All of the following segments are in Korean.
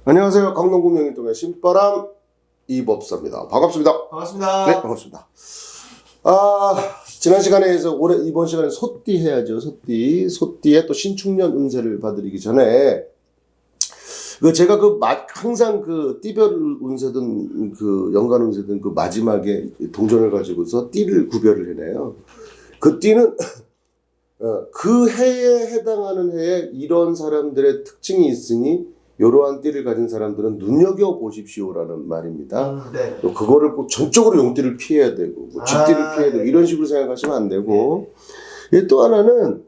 안녕하세요. 강동구 명일동의 신바람 이법사입니다. 반갑습니다. 반갑습니다. 네, 반갑습니다. 지난 시간에서 이번 시간에 소띠 해야죠. 소띠의 또 신축년 운세를 봐드리기 전에 제가 항상 띠별 운세든 연간 운세든 마지막에 동전을 가지고서 띠를 구별을 해내요. 그 띠는 그 해에 해당하는 해에 이런 사람들의 특징이 있으니 이러한 띠를 가진 사람들은 눈여겨보십시오라는 말입니다. 네. 그거를 꼭 전적으로 용띠를 피해야 되고 쥐띠를 피해야 되고 이런 식으로 생각하시면 안 되고 또 하나는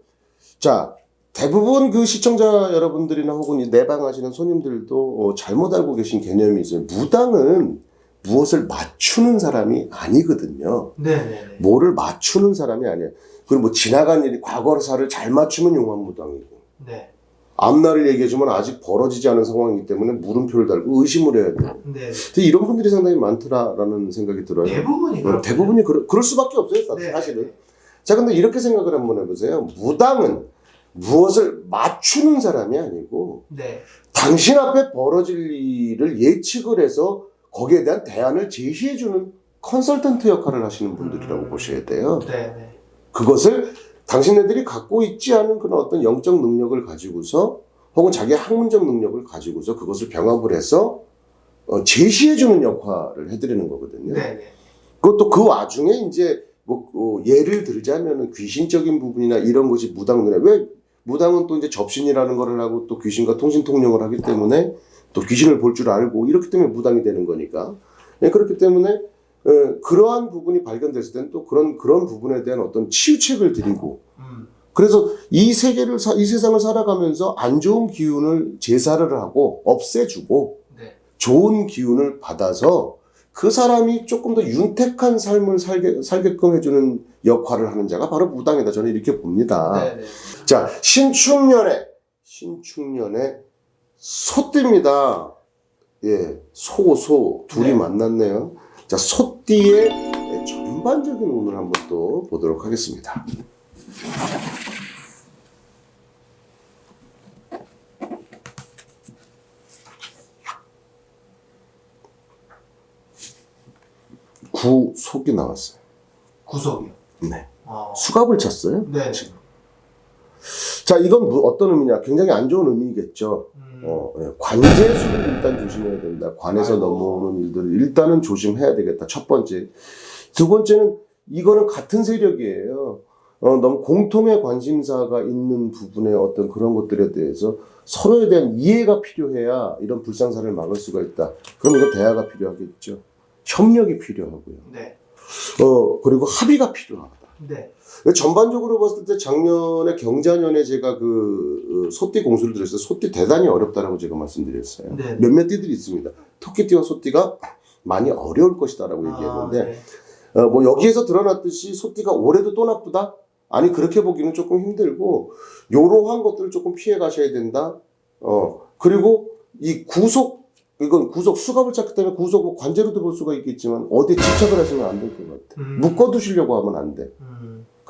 대부분 시청자 여러분들이나 혹은 내방하시는 손님들도 잘못 알고 계신 개념이 있어요. 무당은 무엇을 맞추는 사람이 아니거든요. 네네네. 뭐를 맞추는 사람이 아니에요. 그리고 지나간 일이 과거사를 잘 맞추면 용환무당이고 네. 앞날을 얘기해주면 아직 벌어지지 않은 상황이기 때문에 물음표를 달고 의심을 해야 돼요. 네. 근데 이런 분들이 상당히 많더라라는 생각이 들어요. 대부분이 그럴 수밖에 없어요. 네. 사실은. 자, 근데 이렇게 생각을 한번 해보세요. 무당은 무엇을 맞추는 사람이 아니고 네. 당신 앞에 벌어질 일을 예측을 해서 거기에 대한 대안을 제시해주는 컨설턴트 역할을 하시는 분들이라고 보셔야 돼요. 네. 그것을 당신네들이 갖고 있지 않은 그런 어떤 영적 능력을 가지고서 혹은 자기의 학문적 능력을 가지고서 그것을 병합을 해서 제시해주는 역할을 해드리는 거거든요. 네. 그것도 그 와중에 이제 예를 들자면은 귀신적인 부분이나 이런 것이 무당 눈에 왜 무당은 또 이제 접신이라는 거를 하고 또 귀신과 통신 통령을 하기 때문에 또 귀신을 볼 줄 알고 이렇기 때문에 무당이 되는 거니까 그렇기 때문에 그러한 부분이 발견됐을 때는 또 그런 부분에 대한 어떤 치유책을 드리고 그래서 이 세상을 살아가면서 안 좋은 기운을 제사를 하고 없애주고 네. 좋은 기운을 받아서 그 사람이 조금 더 윤택한 삶을 살게끔 해주는 역할을 하는 자가 바로 무당이다. 저는 이렇게 봅니다. 네. 자, 신축년에 소띠입니다. 예, 소 둘이 네. 만났네요. 자, 소띠의 전반적인 운을 한번 또 보도록 하겠습니다. 구속이 나왔어요. 구속이요. 네. 수갑을 찼어요. 네. 지금. 자, 이건 어떤 의미냐? 굉장히 안 좋은 의미겠죠. 관제수를 일단 조심해야 된다. 관에서 넘어오는 일들을 일단은 조심해야 되겠다. 첫 번째. 두 번째는 이거는 같은 세력이에요. 너무 공통의 관심사가 있는 부분의 어떤 그런 것들에 대해서 서로에 대한 이해가 필요해야 이런 불상사를 막을 수가 있다. 그럼 이거 대화가 필요하겠죠. 협력이 필요하고요. 네. 그리고 합의가 필요하다. 네. 전반적으로 봤을 때 작년에 경자년에 제가 소띠 공수를 드렸어요. 소띠 대단히 어렵다라고 제가 말씀드렸어요. 네. 몇몇 띠들이 있습니다. 토끼띠와 소띠가 많이 어려울 것이다라고 얘기했는데 네. 여기에서 드러났듯이 소띠가 올해도 또 나쁘다? 아니 그렇게 보기는 조금 힘들고 요러한 것들을 조금 피해 가셔야 된다. 그리고 이 이건 구속 수갑을 찼기 때문에 구속 관제로도 볼 수가 있겠지만 어디에 집착을 하시면 안 될 것 같아. 묶어두시려고 하면 안 돼.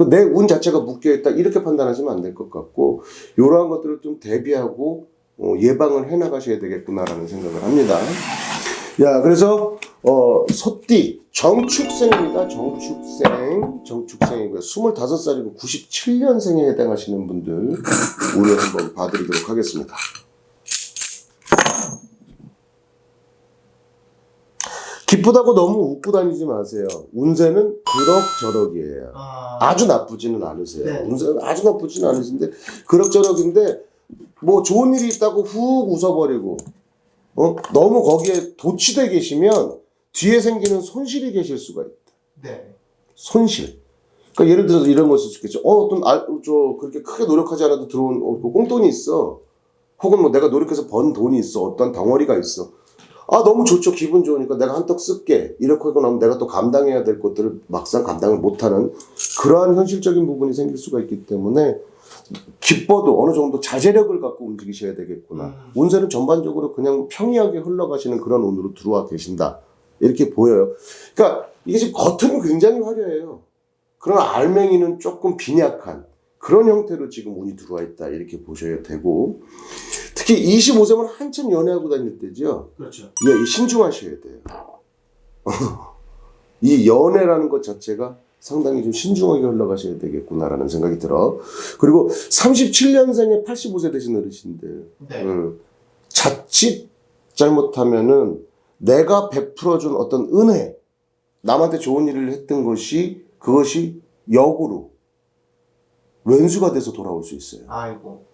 내 운 자체가 묶여있다 이렇게 판단하시면 안 될 것 같고 이러한 것들을 좀 대비하고 예방을 해나가셔야 되겠구나라는 생각을 합니다. 그래서 소띠 정축생입니다. 정축생이고요. 25살이고 97년생에 해당하시는 분들 운을 한번 봐드리도록 하겠습니다. 기쁘다고 너무 웃고 다니지 마세요. 운세는 그럭저럭이에요. 아주 나쁘지는 않으세요. 네. 운세는 아주 나쁘지는 않으신데 그럭저럭인데 좋은 일이 있다고 훅 웃어버리고 너무 거기에 도취돼 계시면 뒤에 생기는 손실이 계실 수가 있다. 네. 손실. 그러니까 예를 들어서 이런 것일 수 있겠죠. 그렇게 크게 노력하지 않아도 들어온 꽁돈이 있어. 혹은 내가 노력해서 번 돈이 있어. 어떤 덩어리가 있어. 너무 좋죠. 기분 좋으니까 내가 한턱 쓸게. 이렇게 하고 나면 내가 또 감당해야 될 것들을 막상 감당을 못하는 그러한 현실적인 부분이 생길 수가 있기 때문에 기뻐도 어느 정도 자제력을 갖고 움직이셔야 되겠구나. 운세는 전반적으로 그냥 평이하게 흘러가시는 그런 운으로 들어와 계신다. 이렇게 보여요. 그러니까 이게 지금 겉은 굉장히 화려해요. 그러나 알맹이는 조금 빈약한 그런 형태로 지금 운이 들어와 있다. 이렇게 보셔야 되고 특히 25세면 한참 연애하고 다닐 때죠. 그렇죠. 예, 신중하셔야 돼요. 이 연애라는 것 자체가 상당히 좀 신중하게 흘러가셔야 되겠구나라는 생각이 들어. 그리고 37년생에 85세 되신 어르신들. 네. 자칫 잘못하면은 내가 베풀어준 어떤 은혜, 남한테 좋은 일을 했던 것이 그것이 역으로 왼수가 돼서 돌아올 수 있어요. 아이고.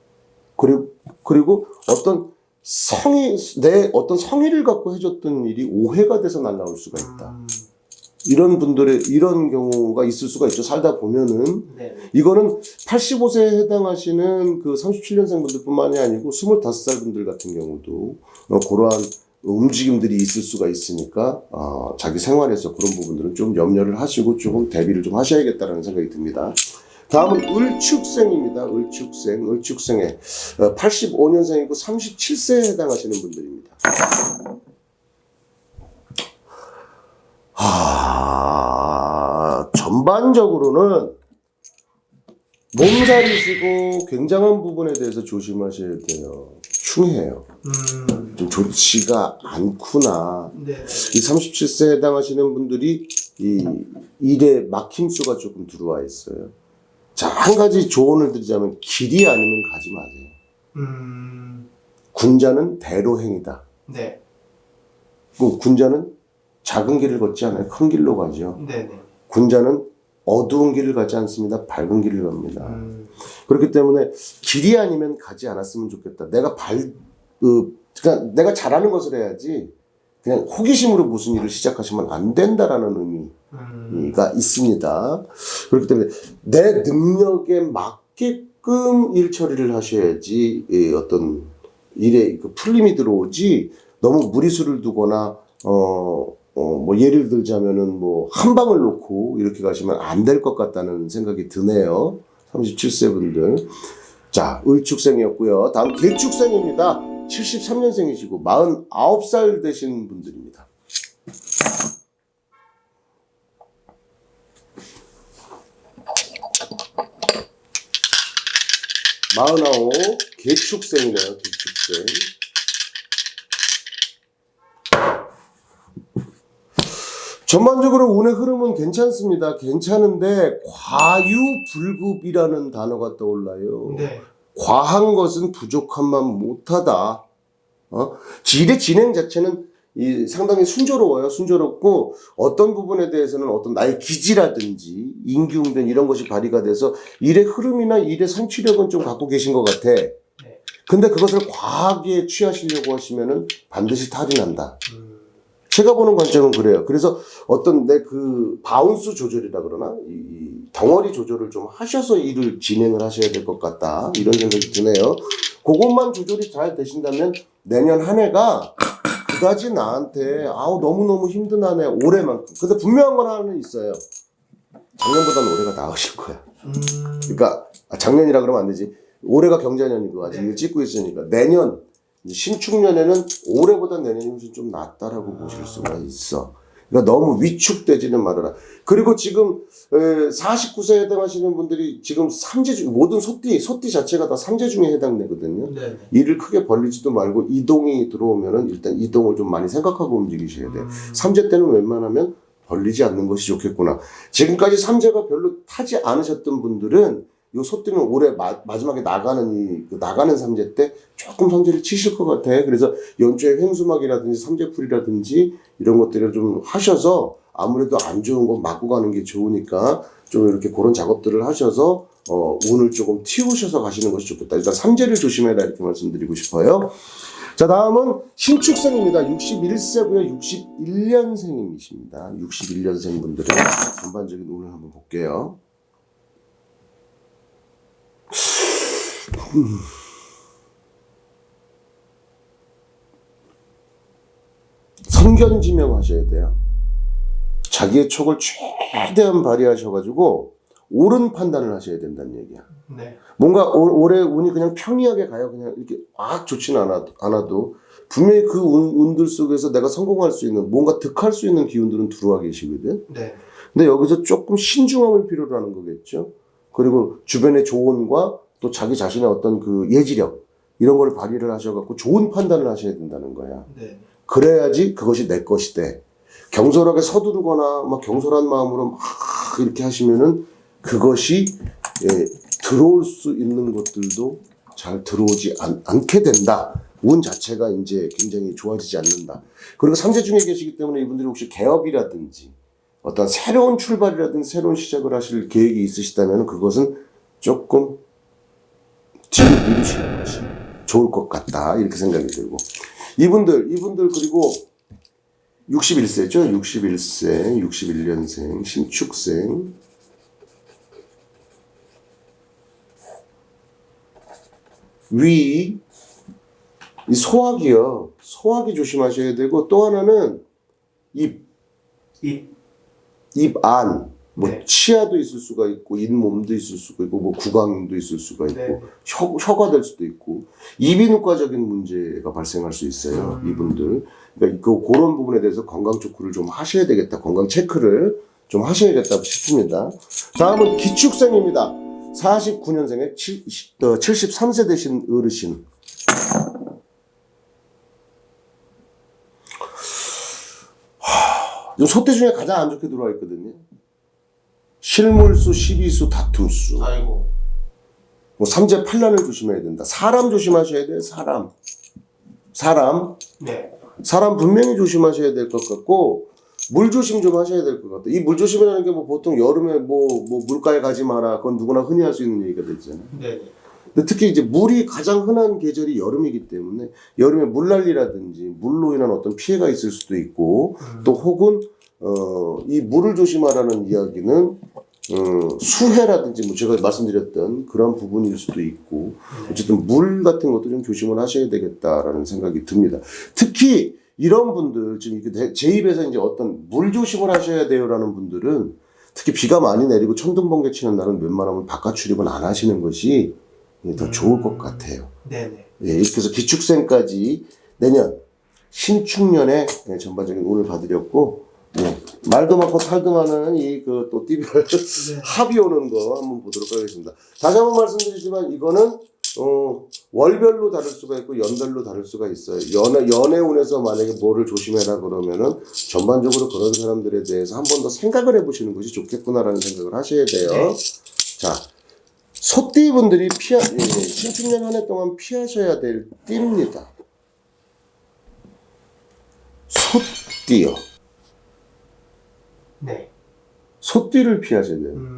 그리고 어떤 내 어떤 성의를 갖고 해줬던 일이 오해가 돼서 날라올 수가 있다. 이런 분들의 이런 경우가 있을 수가 있죠. 살다 보면은. 네. 이거는 85세에 해당하시는 그 37년생 분들뿐만이 아니고 25살 분들 같은 경우도 그러한 움직임들이 있을 수가 있으니까 자기 생활에서 그런 부분들은 좀 염려를 하시고 조금 대비를 좀 하셔야겠다는 생각이 듭니다. 다음은 을축생입니다. 을축생에 85년생이고 37세에 해당하시는 분들입니다. 전반적으로는 몸살이시고 굉장한 부분에 대해서 조심하셔야 돼요. 충해요. 좀 좋지가 않구나. 네. 이 37세에 해당하시는 분들이 이 일에 막힘수가 조금 들어와 있어요. 자, 한 가지 조언을 드리자면 길이 아니면 가지 마세요. 군자는 대로행이다. 네. 그 군자는 작은 길을 걷지 않아요. 큰 길로 가죠. 네. 군자는 어두운 길을 가지 않습니다. 밝은 길을 갑니다. 그렇기 때문에 길이 아니면 가지 않았으면 좋겠다. 그러니까 내가 잘하는 것을 해야지 그냥 호기심으로 무슨 일을 시작하시면 안 된다라는 의미가 있습니다. 그렇기 때문에 내 능력에 맞게끔 일 처리를 하셔야지 어떤 일에 그 풀림이 들어오지 너무 무리수를 두거나 뭐 예를 들자면은 뭐 한 방을 놓고 이렇게 가시면 안 될 것 같다는 생각이 드네요. 37세 분들. 자, 을축생이었고요. 다음 개축생입니다. 73년생이시고 49살 되신 분들입니다. 49 개축생이네요. 개축생. 전반적으로 운의 흐름은 괜찮습니다. 괜찮은데 과유불급이라는 단어가 떠올라요. 네. 과한 것은 부족함만 못하다. 일의 진행 자체는 상당히 순조로워요. 순조롭고 어떤 부분에 대해서는 어떤 나의 기지라든지 인기응변 이런 것이 발휘가 돼서 일의 흐름이나 일의 성취력은 좀 갖고 계신 것 같아. 근데 그것을 과하게 취하시려고 하시면은 반드시 탈이 난다. 제가 보는 관점은 그래요. 그래서 어떤 내 그 바운스 조절이라 그러나 이 덩어리 조절을 좀 하셔서 일을 진행을 하셔야 될 것 같다. 이런 생각이 드네요. 그것만 조절이 잘 되신다면 내년 한 해가 그다지 나한테 너무너무 힘든 한 해 올해만큼. 근데 분명한 건 하나는 있어요. 작년보다는 올해가 나으실 거야. 그러니까 작년이라 그러면 안 되지. 올해가 경자년이고 아직 일 찍고 있으니까 내년 신축년에는 올해보다 내년이 훨씬 좀 낫다라고 보실 수가 있어. 그러니까 너무 위축되지는 말아라. 그리고 지금 49세에 해당하시는 분들이 지금 삼재 중 모든 소띠 자체가 다 삼재 중에 해당되거든요. 네. 일을 크게 벌리지도 말고 이동이 들어오면은 일단 이동을 좀 많이 생각하고 움직이셔야 돼. 삼재 때는 웬만하면 벌리지 않는 것이 좋겠구나. 지금까지 삼재가 별로 타지 않으셨던 분들은 요 소띠는 올해 마지막에 나가는 삼재 때 조금 삼재를 치실 것 같아. 그래서 연초에 횡수막이라든지 삼재풀이라든지 이런 것들을 좀 하셔서 아무래도 안 좋은 거 맞고 가는 게 좋으니까 좀 이렇게 그런 작업들을 하셔서 운을 조금 틔우셔서 가시는 것이 좋겠다. 일단 삼재를 조심해라 이렇게 말씀드리고 싶어요. 자, 다음은 신축생입니다. 61세고요. 61년생이십니다. 61년생 분들의 전반적인 운을 한번 볼게요. 선견지명 하셔야 돼요. 자기의 촉을 최대한 발휘하셔가지고 옳은 판단을 하셔야 된다는 얘기야. 네. 뭔가 올해 운이 그냥 평이하게 가요. 그냥 이렇게 좋지는 않아도 분명히 그 운들 속에서 내가 성공할 수 있는 뭔가 득할 수 있는 기운들은 들어와 계시거든. 네. 근데 여기서 조금 신중함을 필요로 하는 거겠죠. 그리고 주변의 조언과 또 자기 자신의 어떤 그 예지력 이런 걸 발휘를 하셔갖고 좋은 판단을 하셔야 된다는 거야. 네. 그래야지 그것이 내 것이 돼. 경솔하게 서두르거나 막 경솔한 마음으로 막 이렇게 하시면은 그것이 들어올 수 있는 것들도 잘 들어오지 않게 된다. 운 자체가 이제 굉장히 좋아지지 않는다. 그리고 삼재 중에 계시기 때문에 이분들이 혹시 개업이라든지 어떤 새로운 출발이라든지 새로운 시작을 하실 계획이 있으시다면 그것은 조금 뒤로 미루시는 것이 좋을 것 같다. 이렇게 생각이 들고. 이분들 그리고 61세죠? 61세, 61년생, 신축생. 이 소화기요. 소화기 조심하셔야 되고, 또 하나는 입 안. 뭐 네. 치아도 있을 수가 있고, 잇몸도 있을 수가 있고, 뭐 구강도 있을 수가 있고, 네. 혀가 될 수도 있고, 이비인후과적인 문제가 발생할 수 있어요. 이분들. 그러니까 그런 부분에 대해서 건강 체크를 좀 하셔야 되겠다. 건강 체크를 좀 하셔야겠다 싶습니다. 다음은 기축생입니다. 49년생에 73세 되신 어르신. 소띠 중에 가장 안 좋게 들어와 있거든요. 실물수, 시비수, 다툼수. 아이고. 뭐 삼재 판란을 조심해야 된다. 사람 조심하셔야 돼요. 사람 네. 분명히 조심하셔야 될 것 같고, 물 조심 좀 하셔야 될 것 같아요. 이 물 조심이라는 게 뭐 보통 여름에 뭐 물가에 가지 마라. 그건 누구나 흔히 할 수 있는 얘기가 되잖아요. 네. 근데 특히 이제 물이 가장 흔한 계절이 여름이기 때문에 여름에 물난리라든지 물로 인한 어떤 피해가 있을 수도 있고, 또 혹은 이 물을 조심하라는 이야기는 수해라든지 뭐 제가 말씀드렸던 그런 부분일 수도 있고, 어쨌든 물 같은 것도 좀 조심을 하셔야 되겠다라는 생각이 듭니다. 특히 이런 분들, 지금 이렇게 제 입에서 이제 어떤 물 조심을 하셔야 돼요라는 분들은 특히 비가 많이 내리고 천둥 번개 치는 날은 웬만하면 바깥 출입은 안 하시는 것이 더 좋을 것 같아요. 네네. 예, 이렇게 해서 기축생까지 내년 신축년에 전반적인 운을 봐드렸고, 말도 많고 탈도 많은 또 띠별 합이 오는 거 한번 보도록 하겠습니다. 다시 한번 말씀드리지만 이거는 월별로 다를 수가 있고 연별로 다를 수가 있어요. 연애운에서 만약에 뭐를 조심해라 그러면은 전반적으로 그런 사람들에 대해서 한 번 더 생각을 해보시는 것이 좋겠구나라는 생각을 하셔야 돼요. 네. 자, 소띠분들이 신축년 한 해 동안 피하셔야 될 띠입니다. 소띠요. 네. 소띠를 피하셔야 돼요.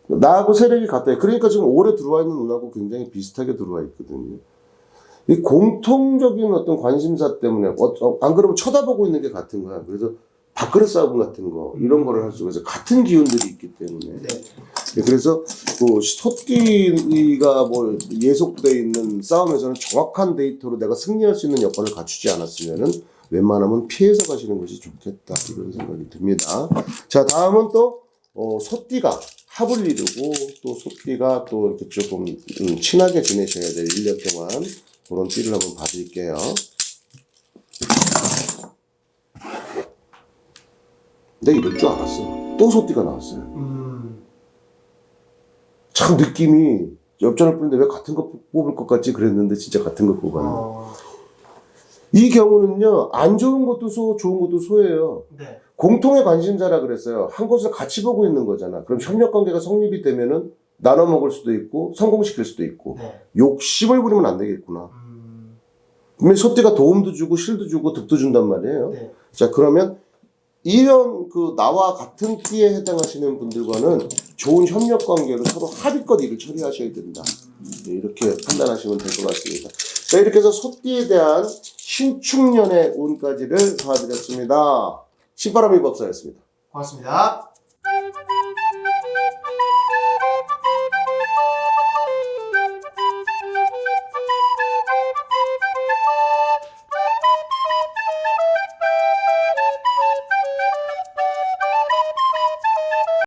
나하고 세력이 같아요. 그러니까 지금 올해 들어와 있는 운하고 굉장히 비슷하게 들어와 있거든요. 이 공통적인 어떤 관심사 때문에 안 그러면 쳐다보고 있는 게 같은 거야. 그래서 밥그릇 싸움 같은 거 이런 거를 할 수가 있어요. 같은 기운들이 있기 때문에. 네. 그래서 그 소띠가 뭐 예속돼 있는 싸움에서는 정확한 데이터로 내가 승리할 수 있는 여건을 갖추지 않았으면은 웬만하면 피해서 가시는 것이 좋겠다 이런 생각이 듭니다. 자, 다음은 또 소띠가 합을 이루고 또 소띠가 또 이렇게 조금 친하게 지내셔야 될 1년 동안 그런 띠를 한번 봐드릴게요. 내가 이럴 줄 알았어. 또 소띠가 나왔어요. 참 느낌이 엽전을 뿌는데 왜 같은 거 뽑을 것 같지 그랬는데 진짜 같은 거 뽑았네. 이 경우는요, 안 좋은 것도 소, 좋은 것도 소예요. 네. 공통의 관심사라 그랬어요. 한 곳을 같이 보고 있는 거잖아. 그럼 협력관계가 성립이 되면은 나눠 먹을 수도 있고 성공시킬 수도 있고. 네. 욕심을 부리면 안 되겠구나. 그러면 소띠가 도움도 주고 실도 주고 득도 준단 말이에요. 네. 자, 그러면 이런 나와 같은 띠에 해당하시는 분들과는 좋은 협력관계로 서로 합의껏 일을 처리하셔야 된다. 이렇게 판단하시면 될 것 같습니다. 자, 이렇게 해서 소띠에 대한 신축년의 운까지를 봐드렸습니다. 신바람이 법사였습니다. 고맙습니다.